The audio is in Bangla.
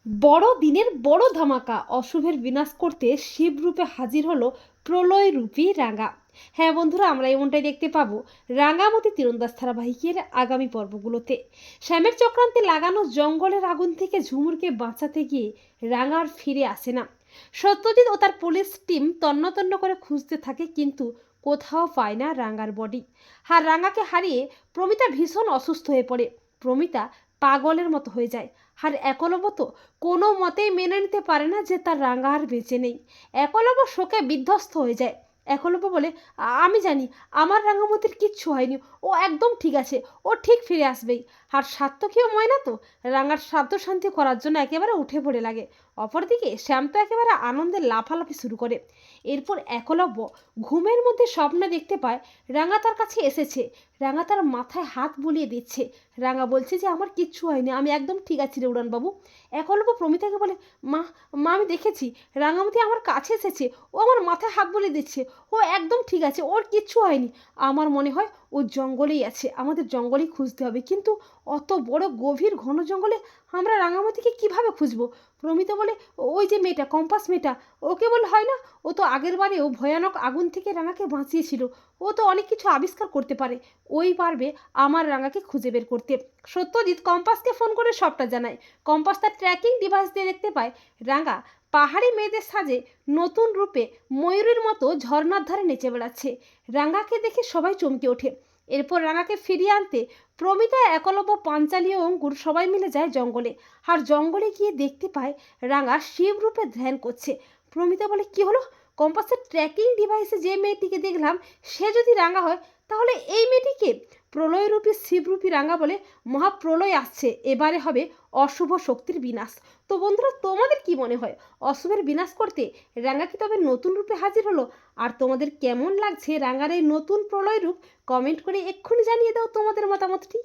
বড় দিনের বড় ধামাকা, অশুভের বিনাশ করতে শিব রূপে হাজির হলো প্রলয় রূপী রাঙা। হ্যাঁ বন্ধুরা, আমরা এমনটাই দেখতে পাবো রাঙামতি তীরন্দাজ ধারাবাহিকের আগামী পর্বগুলোতে। শ্যামের চক্রান্তে লাগানো জঙ্গলের আগুন থেকে ঝুমুরকে বাঁচাতে গিয়ে রাঙার ফিরে আসে না। সত্যজিৎ ও তার পুলিশ টিম তন্ন তন্ন করে খুঁজতে থাকে, কিন্তু কোথাও পায় না রাঙার বডি। আর রাঙাকে হারিয়ে প্রমিতা ভীষণ অসুস্থ হয়ে পড়ে। প্রমিতা পাগলের মতো হয়ে যায়। আর একলব্য তো কোনো মতেই মেনে নিতে পারে না যে তার রাঙা আর বেঁচে নেই। একলব্য শোকে বিধ্বস্ত হয়ে যায়। একলব্য বলে, আমি জানি আমার রাঙামতির কিচ্ছু হয়নি, ও একদম ঠিক আছে, ও ঠিক ফিরে আসবেই। আর সাত্তকীয় ময়না তো রাঙার শ্রাদ্ধ শান্তি করার জন্য একেবারে উঠে পড়ে লাগে। অপরদিকে শ্যাম তো একেবারে আনন্দে লাফালাফি শুরু করে। এরপর একলব্য ঘুমের মধ্যে স্বপ্নে দেখতে পায় রাঙা তার কাছে এসেছে। রাঙা তার মাথায় হাত বুলিয়ে দিচ্ছে। রাঙা বলছে যে আমার কিচ্ছু হয়নি, আমি একদম ঠিক আছি রে উড়ানবাবু। একলব্য প্রমিতাকে বলে, মা মা আমি দেখেছি রাঙামতি আমার কাছে এসেছে, ও আমার মাথায় হাত বুলিয়ে দিচ্ছে, ও একদম ঠিক আছে, ওর কিচ্ছু হয়নি। আমার মনে হয় ও জঙ্গলেই আছে, আমাদের জঙ্গলেই খুঁজতে হবে। কিন্তু অত বড় গভীর ঘন জঙ্গলে আমরা রাঙামতিকে কিভাবে খুঁজবো? প্রমিতা বলে, ওই যে মেয়েটা, কম্পাস মেয়েটা, ওকে বলে হয় না? ও তো আগের বারেও ভয়ানক আগুন থেকে রাঙাকে বাঁচিয়েছিল। ও তো অনেক কিছু আবিষ্কার করতে পারে, ওই পারবে আমার রাঙাকে খুঁজে বের করতে। সত্যজিৎ কম্পাসকে ফোন করে সবটা জানায়। কম্পাস তার ট্র্যাকিং ডিভাইস দিয়ে দেখতে পায় রাঙা পাহাড়ি মেয়েদের সাজে নতুন রূপে ময়ূরের মতো ঝর্ণার ধারে নেচে বেড়াচ্ছে। রাঙাকে দেখে সবাই চমকে ওঠে। এরপর রাঙাকে ফিরিয়ে আনতে প্রমিতা, একলব্য, পাঞ্চালী ও অঙ্কুর সবাই মিলে যায় জঙ্গলে। আর জঙ্গলে গিয়ে দেখতে পায় রাঙা শিব রূপে ধ্যান করছে। প্রমিতা বলে, কি হলো? কম্পাসের ট্র্যাকিং ডিভাইসে যে মেয়েটিকে দেখলাম সে যদি রাঙা হয়, তাহলে এই মেয়েটিকে? প্রলয়রূপী শিবরূপী রাঙা বলে, মহাপ্রলয় আসছে, এবারে হবে অশুভ শক্তির বিনাশ। তো বন্ধুরা, তোমাদের কি মনে হয়, অশুভের বিনাশ করতে রাঙা কি তবে নতুন রূপে হাজির হলো? আর তোমাদের কেমন লাগছে রাঙার এই নতুন প্রলয় রূপ? কমেন্ট করে এক্ষুনি জানিয়ে দাও তোমাদের মতামতটি।